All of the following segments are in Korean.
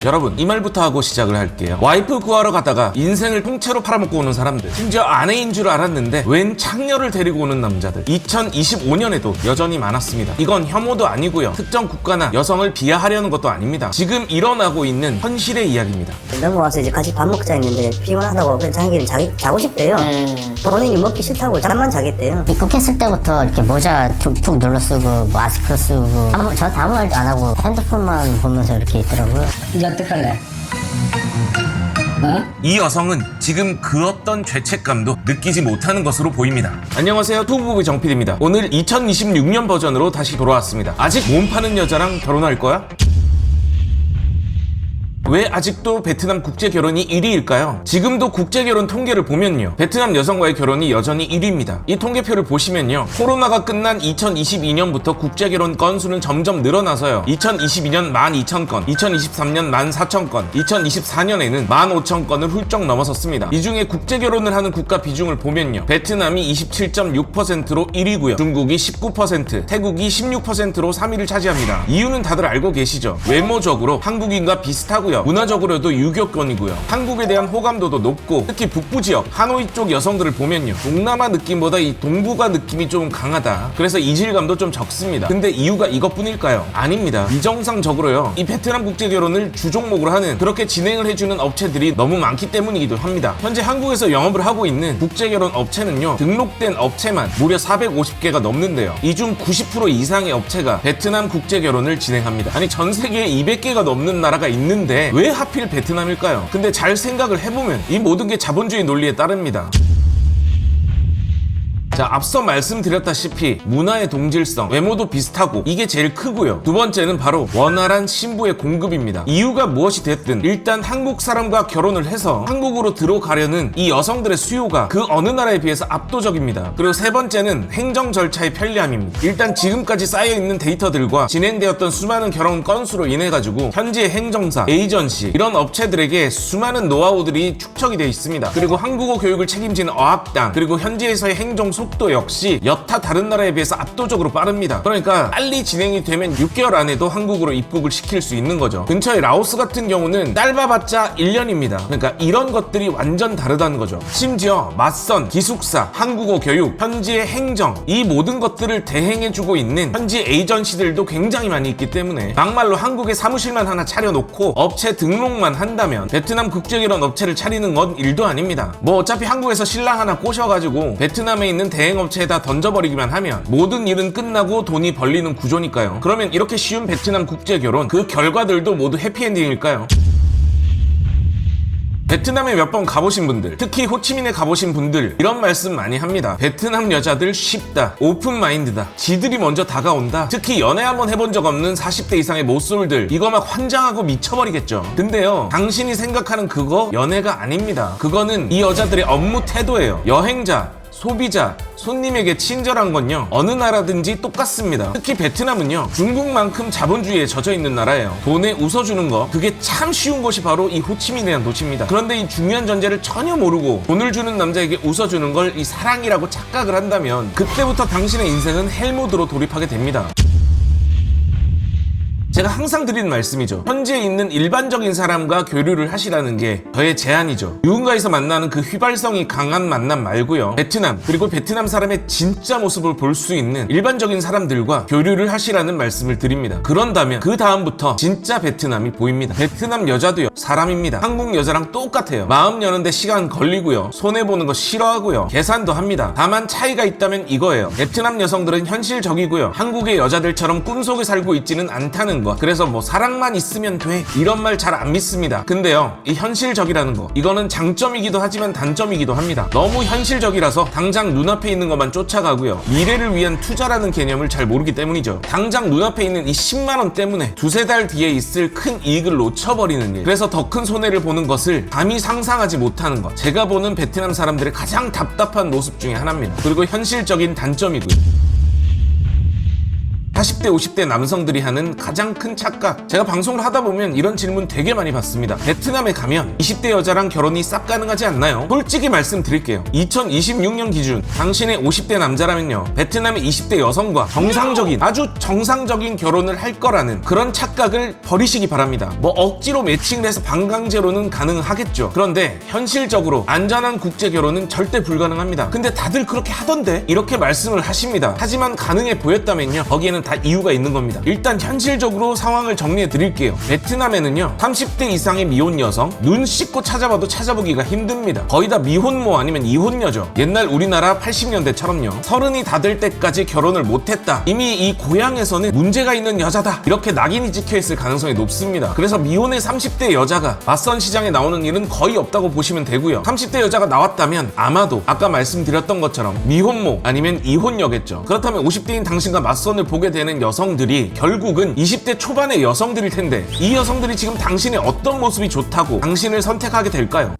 여러분, 이 말부터 하고 시작을 할게요. 와이프 구하러 가다가 인생을 통째로 팔아먹고 오는 사람들, 심지어 아내인 줄 알았는데 웬 창녀를 데리고 오는 남자들, 2025년에도 여전히 많았습니다. 이건 혐오도 아니고요, 특정 국가나 여성을 비하하려는 것도 아닙니다. 지금 일어나고 있는 현실의 이야기입니다. 넘어와서 이제 같이 밥 먹자 했는데 피곤하다고 그냥 자기는 자고 싶대요. 본인이 먹기 싫다고 잠만 자겠대요. 입국했을 때부터 이렇게 모자 툭툭 눌러 쓰고 마스크 쓰고 저한테 아무 말도 안 하고 핸드폰만 보면서 이렇게 있더라고요. 이제 어떡할래? 이 여성은 지금 그 어떤 죄책감도 느끼지 못하는 것으로 보입니다. 안녕하세요, 투부부의 정필입니다. 오늘 2026년 버전으로 다시 돌아왔습니다. 아직 몸 파는 여자랑 결혼할 거야? 왜 아직도 베트남 국제결혼이 1위일까요? 지금도 국제결혼 통계를 보면요, 베트남 여성과의 결혼이 여전히 1위입니다. 이 통계표를 보시면요, 코로나가 끝난 2022년부터 국제결혼 건수는 점점 늘어나서요, 2022년 12,000건, 2023년 14,000건, 2024년에는 15,000건을 훌쩍 넘어섰습니다. 이 중에 국제결혼을 하는 국가 비중을 보면요, 베트남이 27.6%로 1위고요, 중국이 19%, 태국이 16%로 3위를 차지합니다. 이유는 다들 알고 계시죠? 외모적으로 한국인과 비슷하고요, 문화적으로도 유교권이고요, 한국에 대한 호감도도 높고, 특히 북부 지역 하노이 쪽 여성들을 보면요, 동남아 느낌보다 이 동북아 느낌이 좀 강하다, 그래서 이질감도 좀 적습니다. 근데 이유가 이것뿐일까요? 아닙니다. 비정상적으로요, 이 베트남 국제결혼을 주종목으로 하는, 그렇게 진행을 해주는 업체들이 너무 많기 때문이기도 합니다. 현재 한국에서 영업을 하고 있는 국제결혼 업체는요, 등록된 업체만 무려 450개가 넘는데요, 이 중 90% 이상의 업체가 베트남 국제결혼을 진행합니다. 아니, 전 세계에 200개가 넘는 나라가 있는데 왜 하필 베트남일까요? 근데 잘 생각을 해보면 이 모든 게 자본주의 논리에 따릅니다. 자, 앞서 말씀드렸다시피 문화의 동질성, 외모도 비슷하고 이게 제일 크고요, 두 번째는 바로 원활한 신부의 공급입니다. 이유가 무엇이 됐든 일단 한국 사람과 결혼을 해서 한국으로 들어가려는 이 여성들의 수요가 그 어느 나라에 비해서 압도적입니다. 그리고 세 번째는 행정 절차의 편리함입니다. 일단 지금까지 쌓여있는 데이터들과 진행되었던 수많은 결혼 건수로 인해 가지고 현지의 행정사, 에이전시, 이런 업체들에게 수많은 노하우들이 축적이 되어 있습니다. 그리고 한국어 교육을 책임지는 어학당, 그리고 현지에서의 행정 속도 역시 여타 다른 나라에 비해서 압도적으로 빠릅니다. 그러니까 빨리 진행이 되면 6개월 안에도 한국으로 입국을 시킬 수 있는 거죠. 근처의 라오스 같은 경우는 짧아봤자 1년입니다. 그러니까 이런 것들이 완전 다르다는 거죠. 심지어 맞선, 기숙사, 한국어 교육, 현지의 행정, 이 모든 것들을 대행해주고 있는 현지 에이전시들도 굉장히 많이 있기 때문에 막말로 한국에 사무실만 하나 차려놓고 업체 등록만 한다면 베트남 국제결혼 업체를 차리는 건 일도 아닙니다. 뭐 어차피 한국에서 신랑 하나 꼬셔가지고 베트남에 있는 대행업체에다 던져버리기만 하면 모든 일은 끝나고 돈이 벌리는 구조니까요. 그러면 이렇게 쉬운 베트남 국제결혼, 그 결과들도 모두 해피엔딩일까요? 베트남에 몇 번 가보신 분들, 특히 호치민에 가보신 분들 이런 말씀 많이 합니다. 베트남 여자들 쉽다, 오픈마인드다, 지들이 먼저 다가온다. 특히 연애 한번 해본 적 없는 40대 이상의 모쏠들, 이거 막 환장하고 미쳐버리겠죠. 근데요, 당신이 생각하는 그거 연애가 아닙니다. 그거는 이 여자들의 업무 태도예요. 여행자, 소비자, 손님에게 친절한 건요, 어느 나라든지 똑같습니다. 특히 베트남은요, 중국만큼 자본주의에 젖어있는 나라예요. 돈에 웃어주는 거, 그게 참 쉬운 것이 바로 이 호치민이라는 도시입니다. 그런데 이 중요한 전제를 전혀 모르고 돈을 주는 남자에게 웃어주는 걸 이 사랑이라고 착각을 한다면 그때부터 당신의 인생은 헬모드로 돌입하게 됩니다. 제가 항상 드리는 말씀이죠. 현지에 있는 일반적인 사람과 교류를 하시라는 게 저의 제안이죠. 누군가에서 만나는 그 휘발성이 강한 만남 말고요, 베트남, 그리고 베트남 사람의 진짜 모습을 볼 수 있는 일반적인 사람들과 교류를 하시라는 말씀을 드립니다. 그런다면 그 다음부터 진짜 베트남이 보입니다. 베트남 여자도요, 사람입니다. 한국 여자랑 똑같아요. 마음 여는데 시간 걸리고요, 손해보는 거 싫어하고요, 계산도 합니다. 다만 차이가 있다면 이거예요. 베트남 여성들은 현실적이고요, 한국의 여자들처럼 꿈속에 살고 있지는 않다는 거. 그래서 뭐 사랑만 있으면 돼, 이런 말 잘 안 믿습니다. 근데요, 이 현실적이라는 거, 이거는 장점이기도 하지만 단점이기도 합니다. 너무 현실적이라서 당장 눈앞에 있는 것만 쫓아가고요, 미래를 위한 투자라는 개념을 잘 모르기 때문이죠. 당장 눈앞에 있는 이 10만원 때문에 두세 달 뒤에 있을 큰 이익을 놓쳐버리는 일, 그래서 더 큰 손해를 보는 것을 감히 상상하지 못하는 것, 제가 보는 베트남 사람들의 가장 답답한 모습 중에 하나입니다. 그리고 현실적인 단점이고요. 40대 50대 남성들이 하는 가장 큰 착각. 제가 방송을 하다 보면 이런 질문 되게 많이 받습니다. 베트남에 가면 20대 여자랑 결혼이 싹 가능하지 않나요? 솔직히 말씀드릴게요. 2026년 기준 당신의 50대 남자라면요, 베트남의 20대 여성과 정상적인, 아주 정상적인 결혼을 할 거라는 그런 착각을 버리시기 바랍니다. 뭐 억지로 매칭을 해서 반강제로는 가능하겠죠. 그런데 현실적으로 안전한 국제 결혼은 절대 불가능합니다. 근데 다들 그렇게 하던데? 이렇게 말씀을 하십니다. 하지만 가능해 보였다면요, 거기에는 다 이유가 있는 겁니다. 일단 현실적으로 상황을 정리해 드릴게요. 베트남에는요, 30대 이상의 미혼 여성 눈 씻고 찾아봐도 찾아보기가 힘듭니다. 거의 다 미혼모 아니면 이혼녀죠. 옛날 우리나라 80년대처럼요, 30이 다 될 때까지 결혼을 못했다, 이미 이 고향에서는 문제가 있는 여자다, 이렇게 낙인이 찍혀있을 가능성이 높습니다. 그래서 미혼의 30대 여자가 맞선 시장에 나오는 일은 거의 없다고 보시면 되고요. 30대 여자가 나왔다면 아마도 아까 말씀드렸던 것처럼 미혼모 아니면 이혼녀겠죠. 그렇다면 50대인 당신과 맞선을 보게 되는 여성들이 결국은 20대 초반의 여성들일 텐데, 이 여성들이 지금 당신의 어떤 모습이 좋다고 당신을 선택하게 될까요?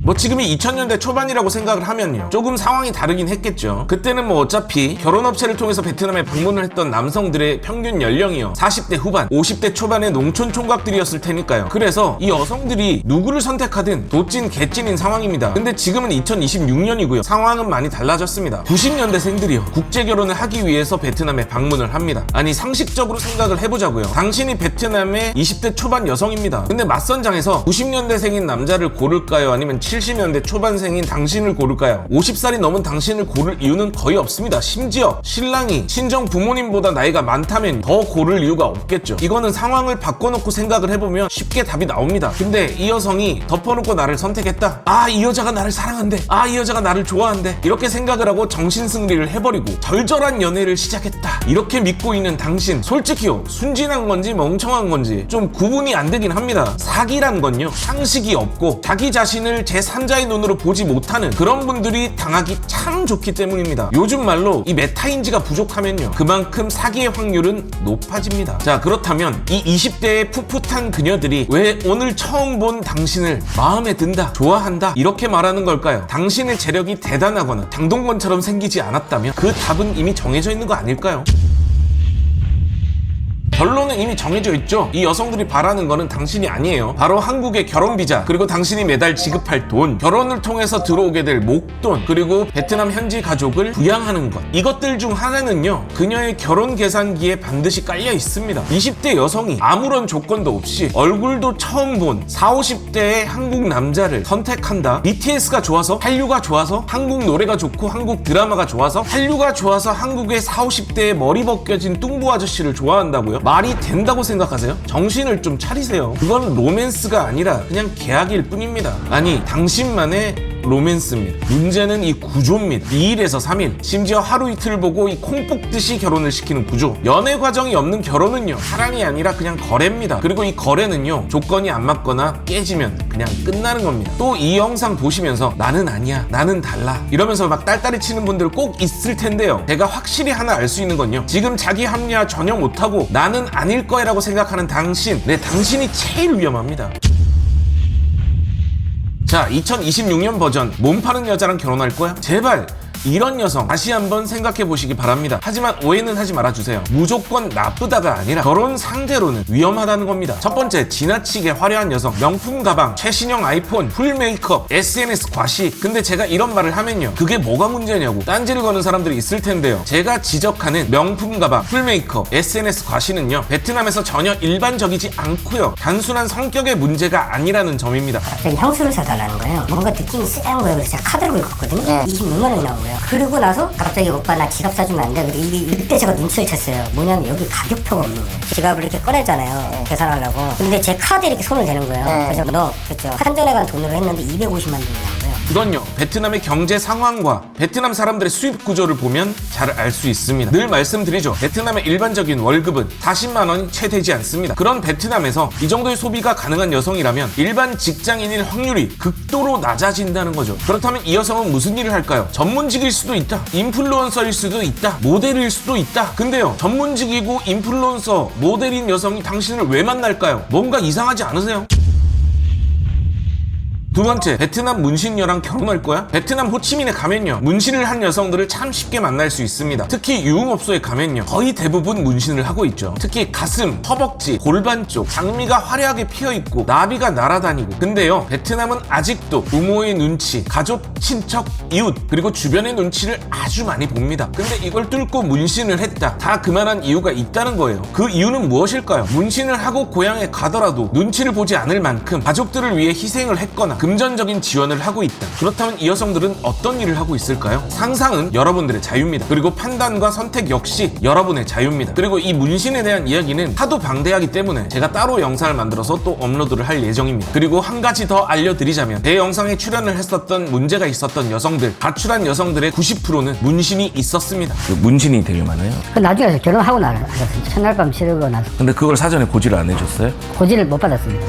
뭐 지금이 2000년대 초반이라고 생각을 하면요, 조금 상황이 다르긴 했겠죠. 그때는 뭐 어차피 결혼업체를 통해서 베트남에 방문을 했던 남성들의 평균 연령이요, 40대 후반, 50대 초반의 농촌 총각들이었을 테니까요. 그래서 이 여성들이 누구를 선택하든 도찐 개찐인 상황입니다. 근데 지금은 2026년이고요. 상황은 많이 달라졌습니다. 90년대생들이요, 국제결혼을 하기 위해서 베트남에 방문을 합니다. 아니, 상식적으로 생각을 해보자고요. 당신이 베트남의 20대 초반 여성입니다. 근데 맞선장에서 90년대생인 남자를 고를까요? 아니면 70년대 초반생인 당신을 고를까요? 50살이 넘은 당신을 고를 이유는 거의 없습니다. 심지어 신랑이 친정 부모님보다 나이가 많다면 더 고를 이유가 없겠죠. 이거는 상황을 바꿔놓고 생각을 해보면 쉽게 답이 나옵니다. 근데 이 여성이 덮어놓고 나를 선택했다, 아, 이 여자가 나를 사랑한대, 아, 이 여자가 나를 좋아한대, 이렇게 생각을 하고 정신승리를 해버리고 절절한 연애를 시작했다, 이렇게 믿고 있는 당신, 솔직히요, 순진한 건지 멍청한 건지 좀 구분이 안 되긴 합니다. 사기란 건요, 상식이 없고 자기 자신을 제3자의 눈으로 보지 못하는 그런 분들이 당하기 참 좋기 때문입니다. 요즘 말로 이 메타인지가 부족하면요, 그만큼 사기의 확률은 높아집니다. 자, 그렇다면 이 20대의 풋풋한 그녀들이 왜 오늘 처음 본 당신을 마음에 든다, 좋아한다, 이렇게 말하는 걸까요? 당신의 재력이 대단하거나 장동건처럼 생기지 않았다면 그 답은 이미 정해져 있는 거 아닐까요? 결론은 이미 정해져 있죠. 이 여성들이 바라는 거는 당신이 아니에요. 바로 한국의 결혼 비자, 그리고 당신이 매달 지급할 돈, 결혼을 통해서 들어오게 될 목돈, 그리고 베트남 현지 가족을 부양하는 것. 이것들 중 하나는요, 그녀의 결혼 계산기에 반드시 깔려 있습니다. 20대 여성이 아무런 조건도 없이 얼굴도 처음 본 40, 50대의 한국 남자를 선택한다. BTS가 좋아서, 한류가 좋아서, 한국 노래가 좋고 한국 드라마가 좋아서, 한류가 좋아서 한국의 40, 50대의 머리 벗겨진 뚱보 아저씨를 좋아한다고요? 말이 된다고 생각하세요? 정신을 좀 차리세요. 그건 로맨스가 아니라 그냥 계약일 뿐입니다. 아니, 당신만의 로맨스입니다. 문제는 이 구조입니다. 2일에서 3일, 심지어 하루 이틀 보고 이 콩 뽑듯이 결혼을 시키는 구조. 연애 과정이 없는 결혼은요, 사랑이 아니라 그냥 거래입니다. 그리고 이 거래는요, 조건이 안 맞거나 깨지면 그냥 끝나는 겁니다. 또 이 영상 보시면서 나는 아니야, 나는 달라, 이러면서 막 딸딸이 치는 분들 꼭 있을 텐데요, 제가 확실히 하나 알 수 있는 건요, 지금 자기 합리화 전혀 못하고 나는 아닐 거야 라고 생각하는 당신, 당신이 제일 위험합니다. 자, 2026년 버전, 몸 파는 여자랑 결혼할 거야? 제발 이런 여성 다시 한번 생각해 보시기 바랍니다. 하지만 오해는 하지 말아주세요. 무조건 나쁘다가 아니라 결혼 상대로는 위험하다는 겁니다. 첫 번째, 지나치게 화려한 여성, 명품 가방, 최신형 아이폰, 풀 메이크업, SNS 과시. 근데 제가 이런 말을 하면요, 그게 뭐가 문제냐고 딴지를 거는 사람들이 있을 텐데요, 제가 지적하는 명품 가방, 풀 메이크업, SNS 과시는요, 베트남에서 전혀 일반적이지 않고요, 단순한 성격의 문제가 아니라는 점입니다. 갑자기 향수를 사달라는 거예요. 뭔가 느낌이 쎄한 거예요. 그래서 제가 카드를 긁었거든요. 26만 원이 나온 거예요. 그러고 나서 갑자기 오빠 나 지갑 사주면 안 돼? 근데 이때 제가 눈치를 챘어요. 뭐냐면 여기 가격표가 없는 거예요. 지갑을 이렇게 꺼내잖아요, 계산하려고. 근데 제 카드에 이렇게 손을 대는 거예요. 그래서 너 그랬죠. 한전에 간 돈으로 했는데 250만 원이 나온 거예요. 이건요, 베트남의 경제 상황과 베트남 사람들의 수입 구조를 보면 잘 알 수 있습니다. 늘 말씀드리죠, 베트남의 일반적인 월급은 40만 원이 채 되지 않습니다. 그런 베트남에서 이 정도의 소비가 가능한 여성이라면 일반 직장인일 확률이 극도로 낮아진다는 거죠. 그렇다면 이 여성은 무슨 일을 할까요? 전문직일 수도 있다, 인플루언서일 수도 있다, 모델일 수도 있다. 근데요, 전문직이고 인플루언서, 모델인 여성이 당신을 왜 만날까요? 뭔가 이상하지 않으세요? 두 번째, 베트남 문신녀랑 결혼할 거야? 베트남 호치민에 가면요, 문신을 한 여성들을 참 쉽게 만날 수 있습니다. 특히 유흥업소에 가면요, 거의 대부분 문신을 하고 있죠. 특히 가슴, 허벅지, 골반 쪽 장미가 화려하게 피어있고 나비가 날아다니고. 근데요, 베트남은 아직도 부모의 눈치, 가족, 친척, 이웃, 그리고 주변의 눈치를 아주 많이 봅니다. 근데 이걸 뚫고 문신을 했다, 다 그만한 이유가 있다는 거예요. 그 이유는 무엇일까요? 문신을 하고 고향에 가더라도 눈치를 보지 않을 만큼 가족들을 위해 희생을 했거나 금전적인 지원을 하고 있다. 그렇다면 이 여성들은 어떤 일을 하고 있을까요? 상상은 여러분들의 자유입니다. 그리고 판단과 선택 역시 여러분의 자유입니다. 그리고 이 문신에 대한 이야기는 하도 방대하기 때문에 제가 따로 영상을 만들어서 또 업로드를 할 예정입니다. 그리고 한 가지 더 알려드리자면, 제 영상에 출연을 했었던 문제가 있었던 여성들, 가출한 여성들의 90%는 문신이 있었습니다. 문신이 되게 많아요. 나중에 결혼하고 나서 첫날 밤 치르고 나서 근데 그걸 사전에 고지를 안 해줬어요? 고지를 못 받았습니다.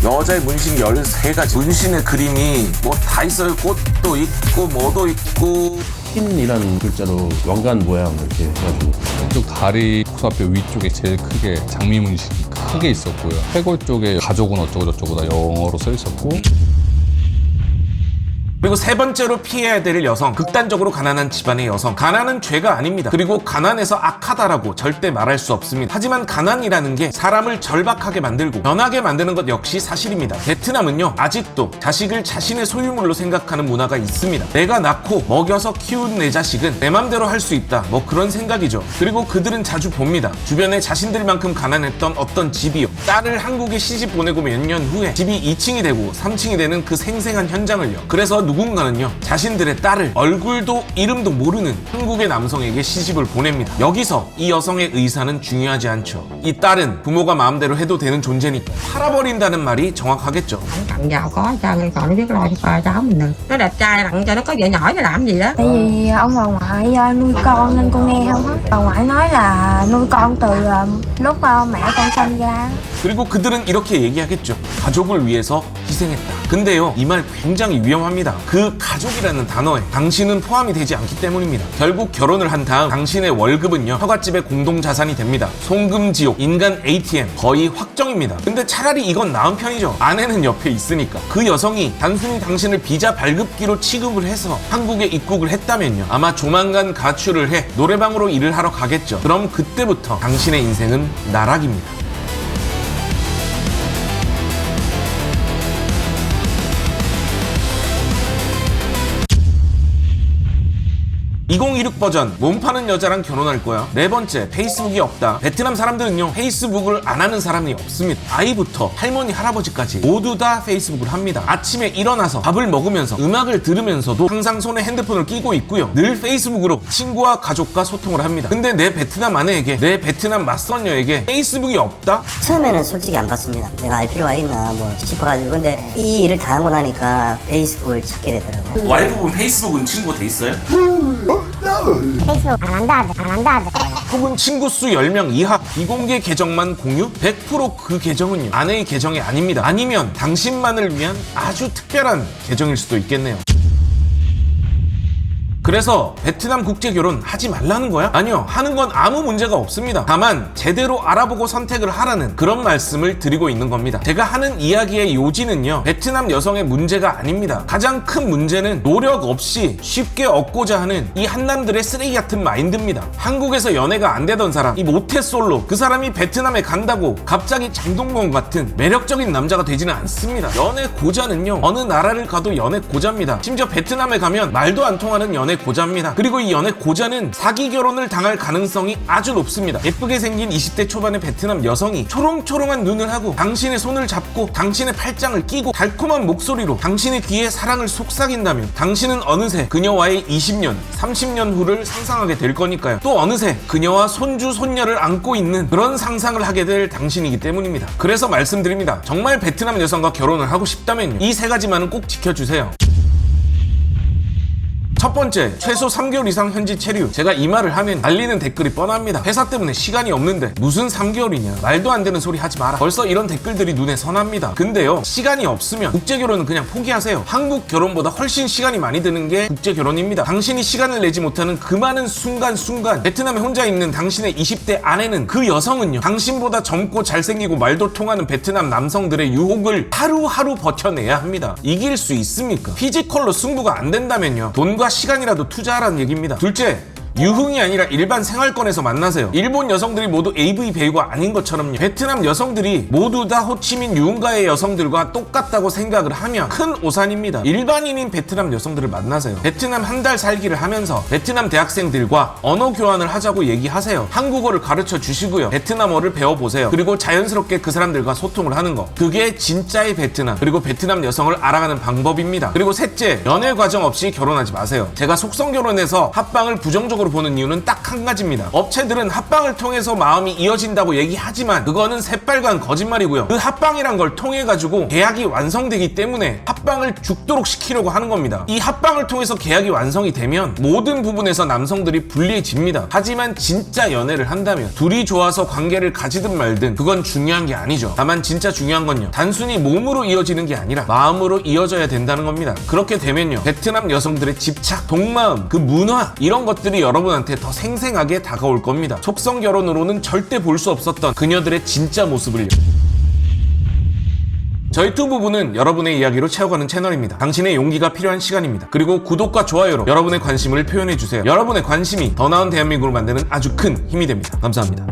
여자의 문신 13가지, 문신의 그림이 뭐 다 있어요. 꽃도 있고 뭐도 있고. 흰이라는 글자로 왕관 모양 이렇게 해가지고 왼쪽 다리 코앞에 위쪽에 제일 크게 장미 문신이 크게 있었고요. 해골 쪽에 가족은 어쩌고 저쩌고 다 영어로 써 있었고. 그리고 세 번째로 피해야 될 여성, 극단적으로 가난한 집안의 여성. 가난은 죄가 아닙니다. 그리고 가난해서 악하다라고 절대 말할 수 없습니다. 하지만 가난이라는 게 사람을 절박하게 만들고 변하게 만드는 것 역시 사실입니다. 베트남은요, 아직도 자식을 자신의 소유물로 생각하는 문화가 있습니다. 내가 낳고 먹여서 키운 내 자식은 내 맘대로 할 수 있다, 뭐 그런 생각이죠. 그리고 그들은 자주 봅니다. 주변에 자신들만큼 가난했던 어떤 집이요, 딸을 한국에 시집 보내고 몇 년 후에 집이 2층이 되고 3층이 되는 그 생생한 현장을요. 그래서 누군가는요, 자신들의 딸을 얼굴도 이름도 모르는 한국의 남성에게 시집을 보냅니다. 여기서 이 여성의 의사는 중요하지 않죠. 이 딸은 부모가 마음대로 해도 되는 존재니까 팔아버린다는 말이 정확하겠죠. Tặng giàu có cho người còn nó biết lo cho cháu mình được. Nó đẹp trai tặng cho nó có vợ nhỏ để làm gì đó. Tại vì ông bà ngoại nuôi con nên con nghe không hết. Bà ngoại nói là nuôi con từ lúc mẹ con sinh ra. 그리고 그들은 이렇게 얘기하겠죠. 가족을 위해서 희생했다. 근데요, 이 말 굉장히 위험합니다. 그 가족이라는 단어에 당신은 포함이 되지 않기 때문입니다. 결국 결혼을 한 다음 당신의 월급은요, 처갓집의 공동자산이 됩니다. 송금지옥, 인간 ATM, 거의 확정입니다. 근데 차라리 이건 나은 편이죠. 아내는 옆에 있으니까. 그 여성이 단순히 당신을 비자 발급기로 취급을 해서 한국에 입국을 했다면요, 아마 조만간 가출을 해 노래방으로 일을 하러 가겠죠. 그럼 그때부터 당신의 인생은 나락입니다. 2026 버전, 몸 파는 여자랑 결혼할 거야. 네 번째, 페이스북이 없다. 베트남 사람들은요, 페이스북을 안 하는 사람이 없습니다. 아이부터 할머니, 할아버지까지 모두 다 페이스북을 합니다. 아침에 일어나서 밥을 먹으면서 음악을 들으면서도 항상 손에 핸드폰을 끼고 있고요, 늘 페이스북으로 친구와 가족과 소통을 합니다. 근데 내 베트남 아내에게, 내 베트남 맞선녀에게 페이스북이 없다? 처음에는 솔직히 안 봤습니다. 내가 알 필요가 있나 뭐 싶어가지고. 근데 이 일을 당하고 나니까 페이스북을 찾게 되더라고요. 와이프분 페이스북은 친구가 돼 있어요? 페이스북 안 한다. 혹은 친구 수 10명 이하 비공개 계정만 공유? 100% 그 계정은요, 아내의 계정이 아닙니다. 아니면 당신만을 위한 아주 특별한 계정일 수도 있겠네요. 그래서 베트남 국제결혼 하지 말라는 거야? 아니요, 하는 건 아무 문제가 없습니다. 다만 제대로 알아보고 선택을 하라는 그런 말씀을 드리고 있는 겁니다. 제가 하는 이야기의 요지는요, 베트남 여성의 문제가 아닙니다. 가장 큰 문제는 노력 없이 쉽게 얻고자 하는 이 한남들의 쓰레기 같은 마인드입니다. 한국에서 연애가 안 되던 사람, 이 모태솔로, 그 사람이 베트남에 간다고 갑자기 장동건 같은 매력적인 남자가 되지는 않습니다. 연애 고자는요, 어느 나라를 가도 연애 고자입니다. 심지어 베트남에 가면 말도 안 통하는 연애 고자입니다. 그리고 이 연애 고자는 사기 결혼을 당할 가능성이 아주 높습니다. 예쁘게 생긴 20대 초반의 베트남 여성이 초롱초롱한 눈을 하고 당신의 손을 잡고 당신의 팔짱을 끼고 달콤한 목소리로 당신의 귀에 사랑을 속삭인다면 당신은 어느새 그녀와의 20년, 30년 후를 상상하게 될 거니까요. 또 어느새 그녀와 손주, 손녀를 안고 있는 그런 상상을 하게 될 당신이기 때문입니다. 그래서 말씀드립니다. 정말 베트남 여성과 결혼을 하고 싶다면 이 세 가지만은 꼭 지켜주세요. 첫 번째, 최소 3개월 이상 현지 체류. 제가 이 말을 하면 달리는 댓글이 뻔합니다. 회사 때문에 시간이 없는데 무슨 3개월이냐, 말도 안 되는 소리 하지 마라. 벌써 이런 댓글들이 눈에 선합니다. 근데요, 시간이 없으면 국제결혼은 그냥 포기하세요. 한국 결혼보다 훨씬 시간이 많이 드는 게 국제결혼입니다. 당신이 시간을 내지 못하는 그 많은 순간순간 베트남에 혼자 있는 당신의 20대 아내는, 그 여성은요, 당신보다 젊고 잘생기고 말도 통하는 베트남 남성들의 유혹을 하루하루 버텨내야 합니다. 이길 수 있습니까? 피지컬로 승부가 안 된다면요, 돈과 시간이라도 투자하라는 얘기입니다. 둘째, 유흥이 아니라 일반 생활권에서 만나세요. 일본 여성들이 모두 AV 배우가 아닌 것처럼요, 베트남 여성들이 모두 다 호치민 유흥가의 여성들과 똑같다고 생각을 하면 큰 오산입니다. 일반인인 베트남 여성들을 만나세요. 베트남 한 달 살기를 하면서 베트남 대학생들과 언어 교환을 하자고 얘기하세요. 한국어를 가르쳐 주시고요, 베트남어를 배워보세요. 그리고 자연스럽게 그 사람들과 소통을 하는 거, 그게 진짜의 베트남, 그리고 베트남 여성을 알아가는 방법입니다. 그리고 셋째, 연애 과정 없이 결혼하지 마세요. 제가 속성 결혼에서 합방을 부정적으로 보는 이유는 딱 한 가지입니다. 업체들은 합방을 통해서 마음이 이어진다고 얘기하지만 그거는 새빨간 거짓말이고요. 그 합방이란 걸 통해 가지고 계약이 완성되기 때문에 합방을 죽도록 시키려고 하는 겁니다. 이 합방을 통해서 계약이 완성이 되면 모든 부분에서 남성들이 불리해집니다. 하지만 진짜 연애를 한다면 둘이 좋아서 관계를 가지든 말든 그건 중요한 게 아니죠. 다만 진짜 중요한 건요, 단순히 몸으로 이어지는 게 아니라 마음으로 이어져야 된다는 겁니다. 그렇게 되면요, 베트남 여성들의 집착, 동마음, 그 문화, 이런 것들이 여러분한테 더 생생하게 다가올 겁니다. 속성 결혼으로는 절대 볼 수 없었던 그녀들의 진짜 모습을요. 저희 투부부는 여러분의 이야기로 채워가는 채널입니다. 당신의 용기가 필요한 시간입니다. 그리고 구독과 좋아요로 여러분의 관심을 표현해주세요. 여러분의 관심이 더 나은 대한민국을 만드는 아주 큰 힘이 됩니다. 감사합니다.